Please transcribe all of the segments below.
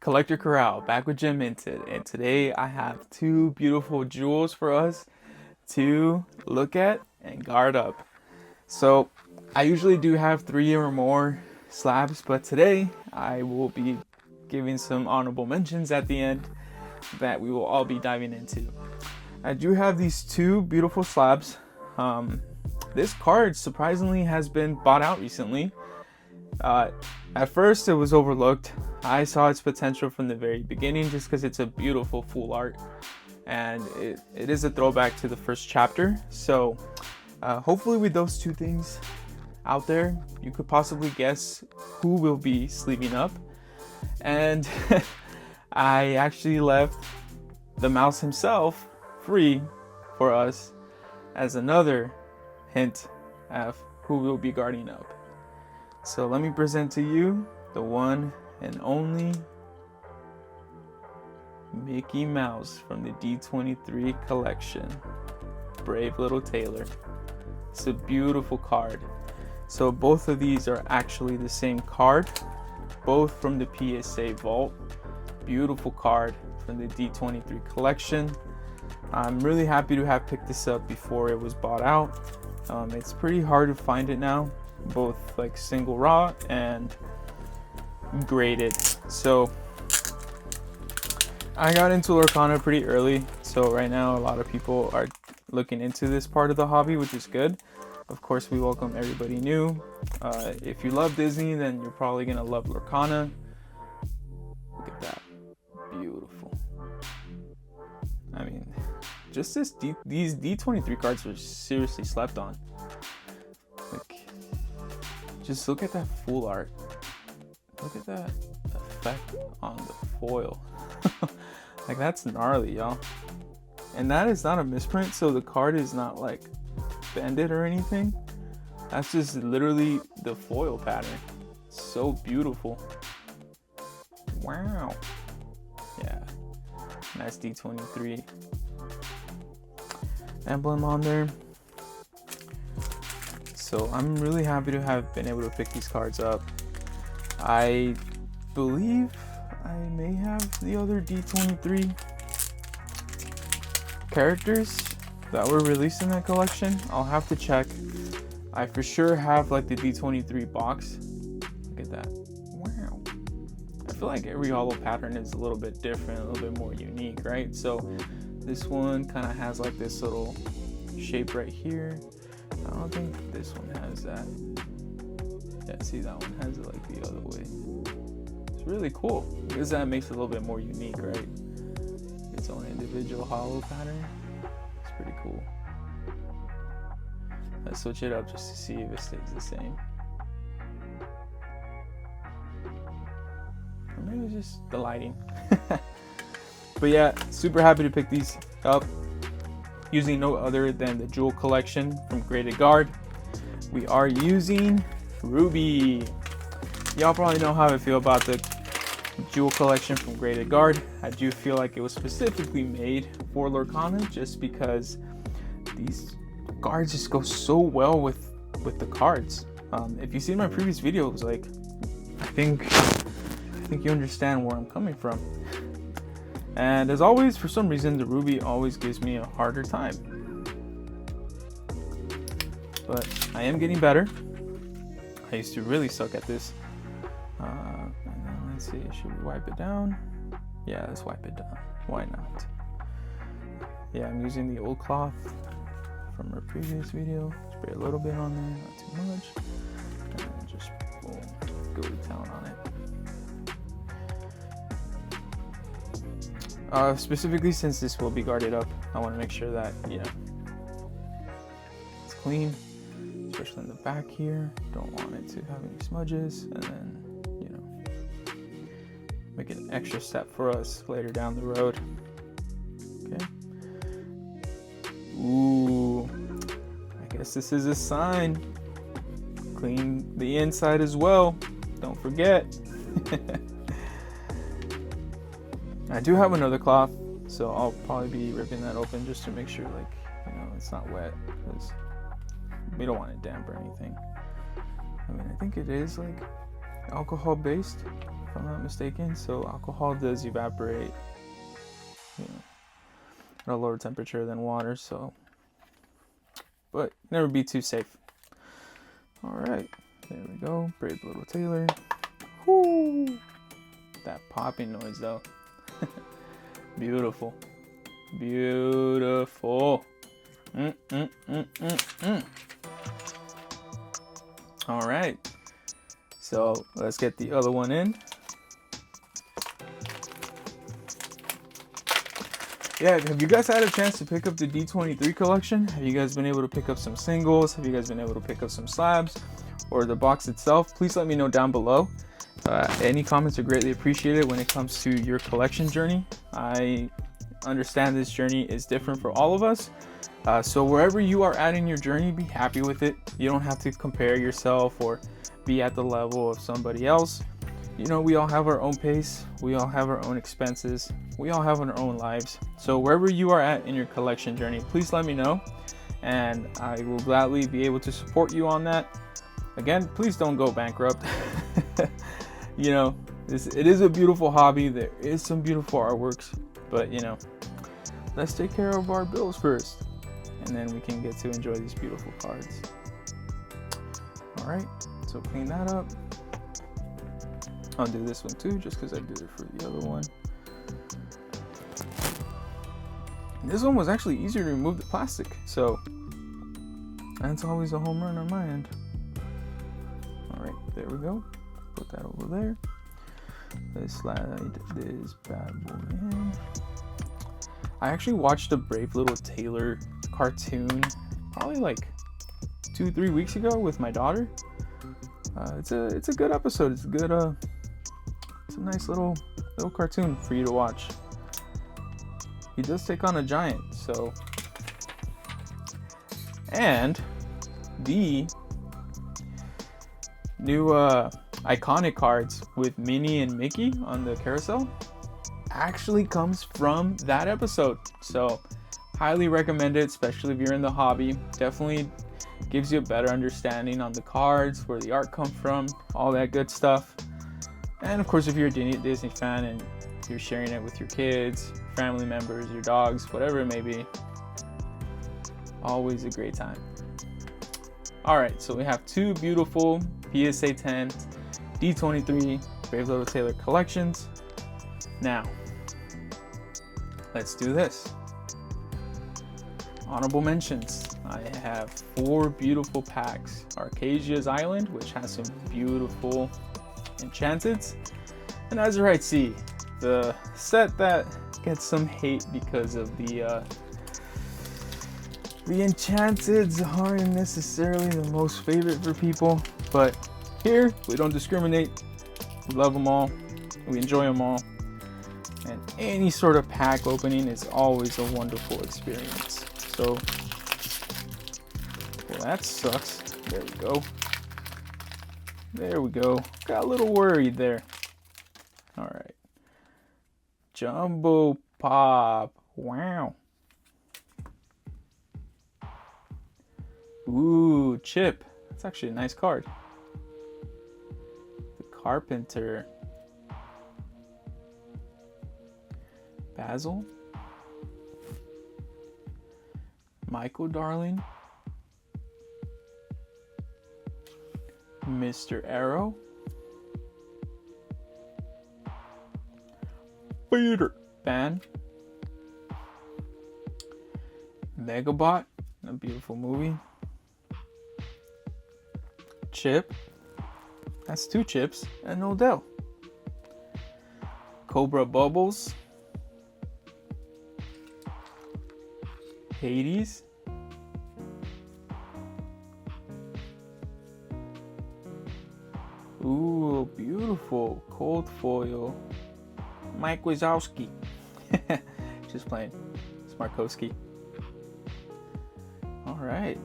Collector Corral, back with Enchanteds, and today I have two beautiful jewels for us to look at and guard up. So I usually do have 3 or more slabs, but today I will be giving some honorable mentions at the end that we will all be diving into. I do have these two beautiful slabs. This card surprisingly has been bought out recently. At first it was overlooked. I saw its potential from the very beginning just because it's a beautiful full art and it is a throwback to the first chapter. So hopefully with those two things out there, you could possibly guess who will be sleeving up. And I actually left the mouse himself free for us as another hint of who will be guarding up. So let me present to you the one and only Mickey Mouse from the D23 collection. Brave little Tailor. It's a beautiful card. So both of these are actually the same card, both from the PSA vault. Beautiful card from the D23 collection. I'm really happy to have picked this up before it was bought out. It's pretty hard to find it now, both like single raw and graded. So I got into Lorcana pretty early, so right now a lot of people are looking into this part of the hobby, which is good. Of course, we welcome everybody new. If you love Disney, then you're probably gonna love Lorcana. Look at that, beautiful. I mean, just these D23 cards are seriously slept on. Like, just look at that full art. Look at that effect on the foil. Like, that's gnarly, y'all. And that is not a misprint, so the card is not like bended or anything. That's just literally the foil pattern. So beautiful. Wow. Yeah. Nice D23 emblem on there. So I'm really happy to have been able to pick these cards up. I believe I may have the other D23 characters that were released in that collection. I'll have to check. I for sure have like the D23 box. Look at that. Wow. I feel like every holo pattern is a little bit different, a little bit more unique, right? So this one kind of has like this little shape right here. I don't think this one has that. Yeah, see, that one has it like the other way. It's really cool because that makes it a little bit more unique, right? Its own individual holo pattern. It's pretty cool. Let's switch it up just to see if it stays the same. Or maybe it's just the lighting. But yeah, super happy to pick these up using no other than the jewel collection from Graded Guard. We are using Ruby. Y'all probably know how I feel about the jewel collection from Graded Guard. I do feel like it was specifically made for Lorcana just because these cards just go so well with the cards. If you see my previous videos, like I think you understand where I'm coming from. And as always, for some reason, the Ruby always gives me a harder time. But I am getting better. I used to really suck at this. And then let's see, should we wipe it down? Yeah, let's wipe it down. Why not? Yeah, I'm using the old cloth from our previous video. Spray a little bit on there, not too much. And then just boom, go to town on it. Specifically, since this will be guarded up, I want to make sure that, you know, it's clean, especially in the back here. Don't want it to have any smudges, and then, you know, make it an extra step for us later down the road. Okay. Ooh, I guess this is a sign. Clean the inside as well. Don't forget. I do have another cloth, so I'll probably be ripping that open just to make sure, like, you know, it's not wet, because we don't want it damp or anything. I mean, I think it is like alcohol based, if I'm not mistaken. So alcohol does evaporate, at a lower temperature than water. So, but never be too safe. All right, there we go. Brave little tailor. Whoo! That popping noise though. Beautiful. Beautiful. All right. So let's get the other one in. Yeah, have you guys had a chance to pick up the D23 collection? Have you guys been able to pick up some singles? Have you guys been able to pick up some slabs or the box itself? Please let me know down below. Any comments are greatly appreciated when it comes to your collection journey. I understand this journey is different for all of us. So wherever you are at in your journey, be happy with it. You don't have to compare yourself or be at the level of somebody else. You know, we all have our own pace. We all have our own expenses. We all have our own lives. So wherever you are at in your collection journey, please let me know, and I will gladly be able to support you on that. Again, please don't go bankrupt. You know, it is a beautiful hobby. There is some beautiful artworks, but you know, let's take care of our bills first, and then we can get to enjoy these beautiful cards. All right, so clean that up. I'll do this one too, just because I did it for the other one. This one was actually easier to remove the plastic, so that's always a home run on my end. All right, there we go. Put that over there. Let's slide this bad boy in. I actually watched a Brave Little Tailor cartoon probably like 2-3 weeks ago with my daughter. It's a good episode. It's a good it's a nice little cartoon for you to watch. He does take on a giant, so, and the new iconic cards with Minnie and Mickey on the carousel actually comes from that episode. So highly recommend it, especially if you're in the hobby. Definitely gives you a better understanding on the cards, where the art comes from, all that good stuff. And of course, if you're a Disney fan and you're sharing it with your kids, family members, your dogs, whatever it may be, always a great time. All right, so we have two beautiful PSA 10 D23 Brave Little Tailor collections. Now, let's do this. Honorable mentions. I have 4 beautiful packs. Arcasia's Island, which has some beautiful Enchanteds, and Azurite Sea, the set that gets some hate because of the Enchanteds aren't necessarily the most favorite for people, but here we don't discriminate. We love them all. We enjoy them all. And any sort of pack opening is always a wonderful experience. So, well, that sucks. There we go. There we go. Got a little worried there. All right. Jumbo Pop. Wow. Ooh, Chip. That's actually a nice card. The Carpenter. Basil. Michael Darling. Mr. Arrow. Peter Pan. Megabot, a beautiful movie. Chip. That's 2 chips and Odell. Cobra Bubbles. Hades. Ooh, beautiful cold foil. Mike Wazowski. Just playing. Smarkowski. All right.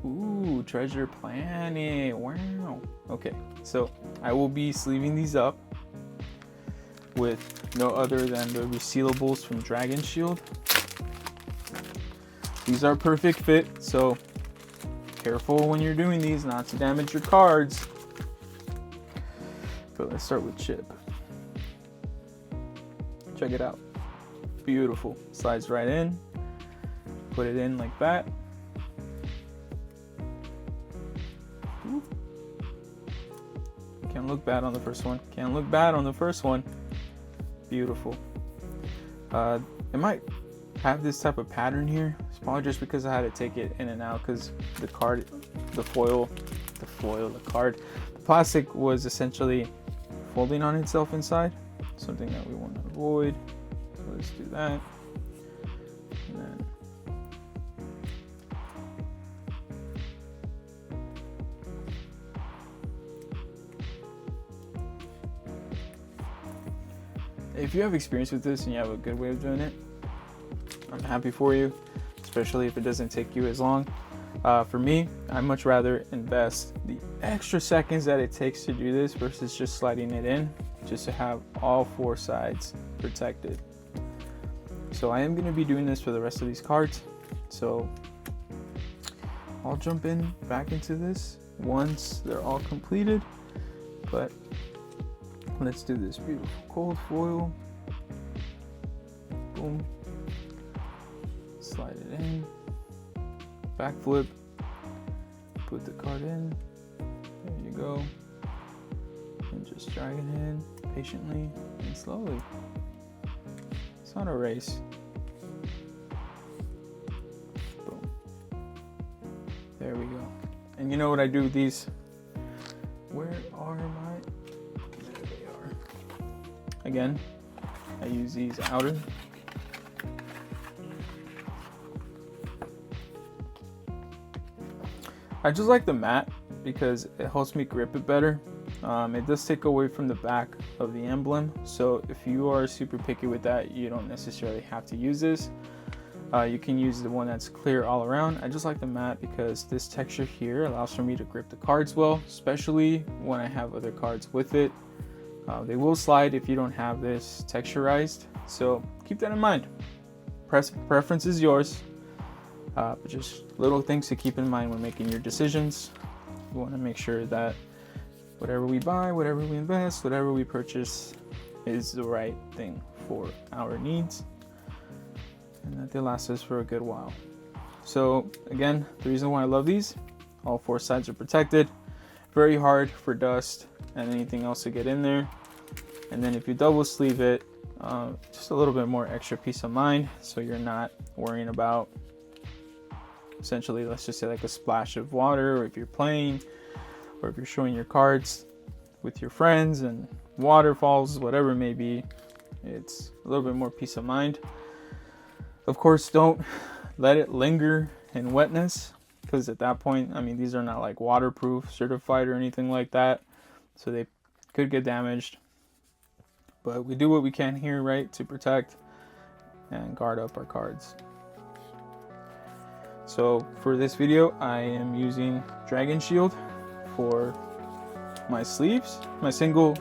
Ooh, Treasure Planet. Wow. Okay, so I will be sleeving these up with no other than the resealables from Dragon Shield. These are perfect fit, so careful when you're doing these not to damage your cards. But let's start with chip. Check it out. Beautiful. Slides right in. Put it in like that. Ooh. Can't look bad on the first one. Can't look bad on the first one. Beautiful. It might have this type of pattern here. It's probably just because I had to take it in and out because the card, the plastic was essentially folding on itself inside. Something that we want to avoid. So let's do that. And then if you have experience with this and you have a good way of doing it, I'm happy for you, especially if it doesn't take you as long. For me, I much rather invest the extra seconds that it takes to do this versus just sliding it in, just to have all 4 sides protected. So I am going to be doing this for the rest of these cards. So I'll jump back into this once they're all completed. But let's do this beautiful cold foil. Boom. Slide it in. Backflip. Put the card in. There you go. And just drag it in patiently and slowly. It's not a race. Boom. There we go. And you know what I do with these? Where are my... There they are. Again, I use these outer. I just like the mat because it helps me grip it better. It does take away from the back of the emblem, so if you are super picky with that, you don't necessarily have to use this. You can use the one that's clear all around. I just like the mat because this texture here allows for me to grip the cards well, especially when I have other cards with it. They will slide if you don't have this texturized, so keep that in mind. Preference is yours. But just little things to keep in mind when making your decisions. You want to make sure that whatever we buy, whatever we invest, whatever we purchase is the right thing for our needs and that they last us for a good while. So again, the reason why I love these, all 4 sides are protected. Very hard for dust and anything else to get in there. And then if you double sleeve it, just a little bit more extra peace of mind, so you're not worrying about essentially, let's just say like a splash of water, or if you're playing, or if you're showing your cards with your friends and waterfalls, whatever it may be, it's a little bit more peace of mind. Of course, don't let it linger in wetness, because at that point, I mean, these are not like waterproof certified or anything like that, so they could get damaged. But we do what we can here, right, to protect and guard up our cards. So for this video, I am using Dragon Shield for my sleeves, for my single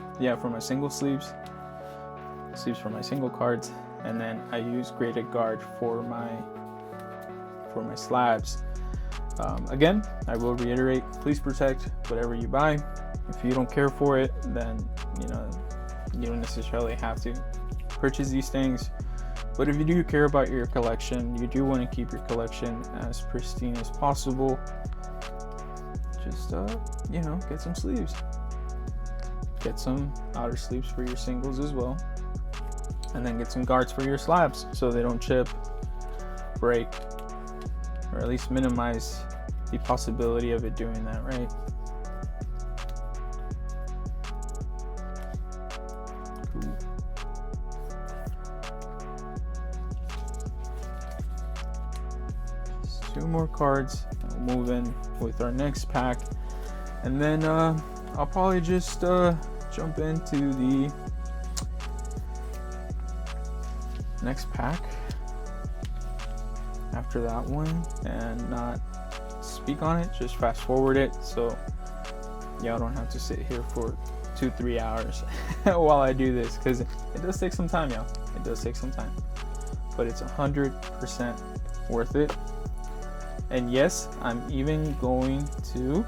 sleeves for my single cards, and then I use Graded Guard for my slabs. Again, I will reiterate, please protect whatever you buy. If you don't care for it, then you don't necessarily have to purchase these things. But if you do care about your collection, you do want to keep your collection as pristine as possible, just get some sleeves. Get some outer sleeves for your singles as well, and then get some guards for your slabs so they don't chip, break, or at least minimize the possibility of it doing that, right? Cool. Just 2 more cards. I'll move in with our next pack, and then I'll probably just jump into the next pack after that one and not speak on it, just fast forward it so y'all don't have to sit here for 2-3 hours while I do this, because it does take some time, y'all. It does take some time, but it's 100% worth it. And yes, I'm even going to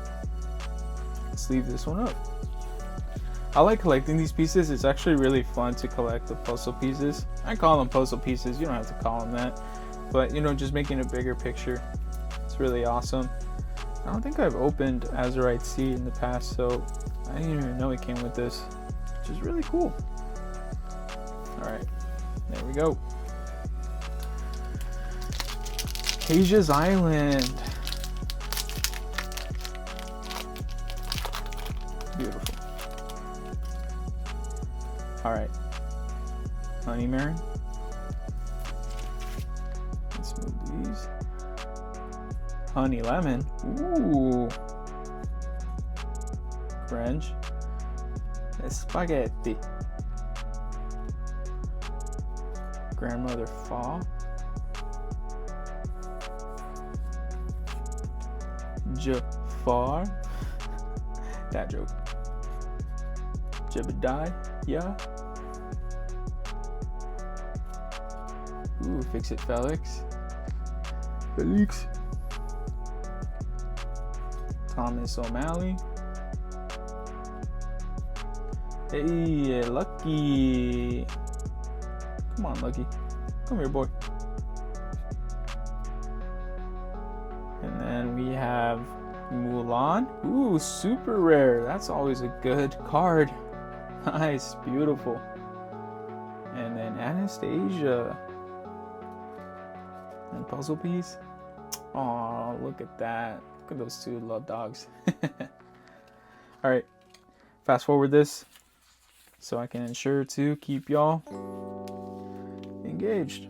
sleeve this one up. I like collecting these pieces. It's actually really fun to collect the puzzle pieces. I call them puzzle pieces. You don't have to call them that. But, you know, just making a bigger picture. It's really awesome. I don't think I've opened Azurite Sea in the past, so I didn't even know it came with this, which is really cool. Alright, there we go. Asia's Island. Beautiful. Alright. Honey Marin. Let's move these. Honey Lemon. Ooh. French. Spaghetti. Grandmother Fa. Jafar. That joke. Jebediah. Yeah. Ooh, Fix It Felix. Felix. Thomas O'Malley. Hey, Lucky. Come on, Lucky. Come here, boy. And then we have Mulan. Ooh, super rare. That's always a good card. Nice, beautiful. And then Anastasia. And puzzle piece. Oh, look at that. Look at those two love dogs. Alright, fast forward this so I can ensure to keep y'all engaged.